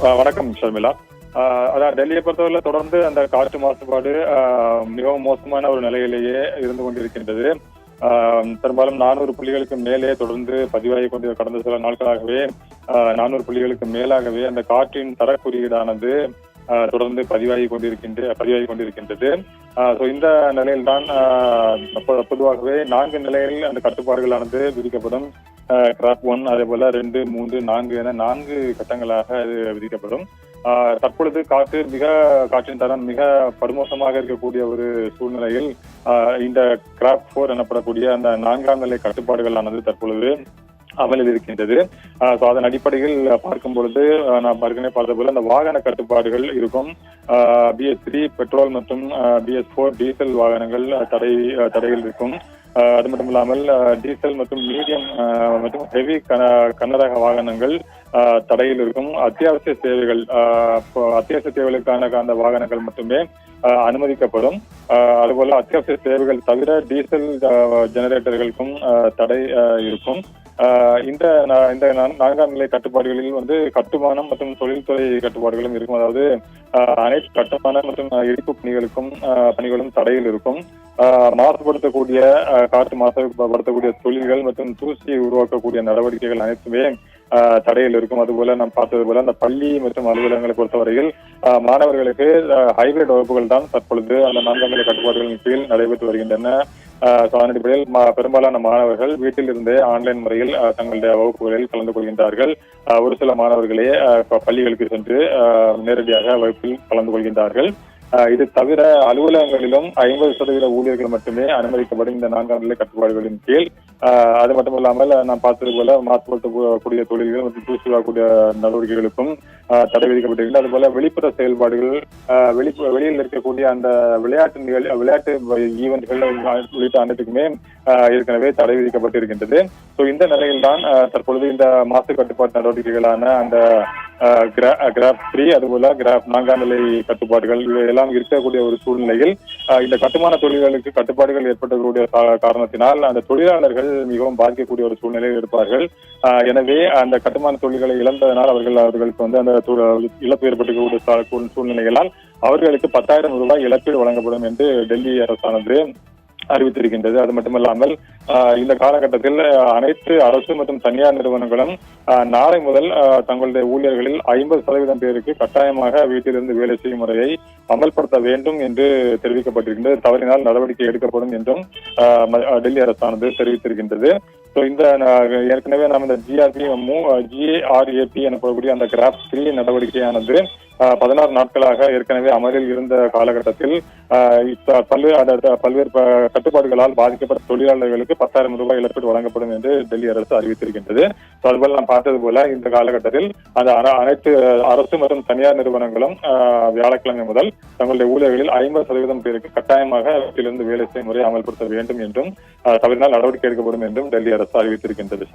வணக்கம் ஷர்மிளா. அதான் டெல்லியை பொறுத்தவரை தொடர்ந்து அந்த காற்று மாசுபாடு மிகவும் மோசமான ஒரு நிலையிலேயே இருந்து கொண்டிருக்கின்றது. பெரும்பாலும் 400 புள்ளிகளுக்கு மேலே தொடர்ந்து பதிவாகி கொண்டு கடந்த சில நாட்களாகவே 400 புள்ளிகளுக்கு மேலாகவே அந்த காற்றின் தர குறியீடானது தொடர்ந்து பதிவாகி கொண்டிருக்கின்றது. இந்த நிலையில்தான் பொதுவாகவே 4 நிலைகளில் அந்த கட்டுப்பாடுகளானது விதிக்கப்படும். கிராப் 1, அதே போல 2, 3, 4 என 4 கட்டங்களாக அது விதிக்கப்படும். தற்பொழுது காற்றின் தரம் மிக படுமோசமாக இருக்கக்கூடிய ஒரு சூழ்நிலையில் இந்த கிராப் 4 எனப்படக்கூடிய அந்த 4ஆம் நிலை கட்டுப்பாடுகளானது தற்பொழுது அமலில் இருக்கின்றது. அதன் அடிப்படையில் பார்க்கும் பொழுது நாம் ஏற்கனவே பார்த்த போல அந்த வாகன கட்டுப்பாடுகள் இருக்கும். BS3 பெட்ரோல் மற்றும் BS4 டீசல் வாகனங்கள் தடையில் இருக்கும். அது மட்டும் இல்லாமல் டீசல் மற்றும் மீடியம் மற்றும் ஹெவி கனரக வாகனங்கள் தடையில் இருக்கும். அத்தியாவசிய தேவைகளுக்கான அந்த வாகனங்கள் மட்டுமே அனுமதிக்கப்படும். அதுபோல அத்தியாவசிய தேவைகள் தவிர டீசல் ஜெனரேட்டர்களுக்கும் தடை இருக்கும். இந்த 4ஆம் நிலை கட்டுப்பாடுகளில் கட்டுமானம் மற்றும் தொழில்துறை கட்டுப்பாடுகளும் இருக்கும். அதாவது அனைத்து கட்டுமானம் மற்றும் இடிப்பு பணிகளும் தடையில் இருக்கும். மாசுபடுத்தக்கூடிய காற்று மாசுபடுத்தக்கூடிய தொழில்கள் மற்றும் தூசியை உருவாக்கக்கூடிய நடவடிக்கைகள் அனைத்துமே தடையில் இருக்கும். அதுபோல நாம் பார்த்தது போல அந்த பள்ளி மற்றும் அலுவலகங்களை பொறுத்தவரையில் மாணவர்களுக்கு ஹைபிரிட் வகுப்புகள் தான் தற்பொழுது அந்த 4ஆம் நிலை கட்டுப்பாடுகளின் கீழ் நடைபெற்று வருகின்றன. அதன் அடிப்படையில் பெரும்பாலான மாணவர்கள் வீட்டில் இருந்தே ஆன்லைன் முறையில் தங்களுடைய வகுப்புகளில் கலந்து கொள்கின்றார்கள். ஒரு சில மாணவர்களே பள்ளிகளுக்கு சென்று நேரடியாக வகுப்பில் கலந்து கொள்கின்றார்கள். இது தவிர அலுவலகங்களிலும் 50% ஊழியர்கள் மட்டுமே அனுமதிக்கப்படும் இந்த 4ஆம் நிலை கட்டுப்பாடுகளின் கீழ். அது மட்டும் இல்லாமல் நாம் பார்த்தது போல மாசுபடுத்தக்கூடிய தொழில்கள் மற்றும் தூசி வரக்கூடிய நடவடிக்கைகளுக்கும் தடை விதிக்கப்பட்டிருக்கிறது. அதுபோல வெளிப்புற செயல்பாடுகள், வெளியில் இருக்கக்கூடிய அந்த விளையாட்டு ஈவென்ட்கள் உள்ளிட்ட அனைத்துக்குமே ஏற்கனவே தடை விதிக்கப்பட்டிருக்கின்றது. இந்த நிலையில் தான் தற்பொழுது இந்த மாசு கட்டுப்பாட்டு நடவடிக்கைகளான அந்த கிராப் 3 அதுபோல கிராப் 4ஆம் நிலை கட்டுப்பாடுகள் இவையெல்லாம் இருக்கக்கூடிய ஒரு சூழ்நிலையில் இந்த கட்டுமான தொழில்களுக்கு கட்டுப்பாடுகள் ஏற்பட்டக்கூடிய காரணத்தினால் அந்த தொழிலாளர்கள் மிகவும் பாதிக்கக்கூடிய ஒரு சூழ்நிலையில் இருப்பார்கள். எனவே அந்த கட்டுமான தொழில்களை இழந்ததனால் அவர்களுக்கு அந்த இழப்பு ஏற்பட்டுக்கூடிய சூழ்நிலைகளால் அவர்களுக்கு 10,000 ரூபாய் இழப்பீடு வழங்கப்படும் என்று டெல்லி அரசானது அறிவித்திருக்கின்றது. அது மட்டுமல்லாமல் இந்த காலகட்டத்தில் அனைத்து அரசு மற்றும் தனியார் நிறுவனங்களும் நாளை முதல் தங்களுடைய ஊழியர்களில் 50% பேருக்கு கட்டாயமாக வீட்டிலிருந்து வேலை செய்யும் முறையை அமல்படுத்த வேண்டும் என்று தெரிவிக்கப்பட்டிருக்கின்றது. தவறினால் நடவடிக்கை எடுக்கப்படும் என்றும் டெல்லி அரசானது தெரிவித்திருக்கின்றது. இந்த ஏற்கனவே நாம் இந்த GRAP எனப்படக்கூடிய அந்த கிராப் 3 நடவடிக்கையானது 16 நாட்களாக ஏற்கனவே அமலில் இருந்த காலகட்டத்தில் பல்வேறு கட்டுப்பாடுகளால் பாதிக்கப்பட்ட தொழிலாளர்களுக்கு 10,000 ரூபாய் இழப்பீடு வழங்கப்படும் என்று டெல்லி அரசு அறிவித்திருக்கின்றது. அதுபோல நாம் பார்த்தது போல இந்த காலகட்டத்தில் அந்த அனைத்து அரசு மற்றும் தனியார் நிறுவனங்களும் வியாழக்கிழமை முதல் தங்களுடைய ஊழியர்களில் 50% பேருக்கு கட்டாயமாக வீட்டிலிருந்து வேலை செய்யும் முறை அமல்படுத்த வேண்டும் என்றும் தவறினால் நடவடிக்கை எடுக்கப்படும் என்றும் டெல்லி அரசு அறிவித்திருக்கின்றது.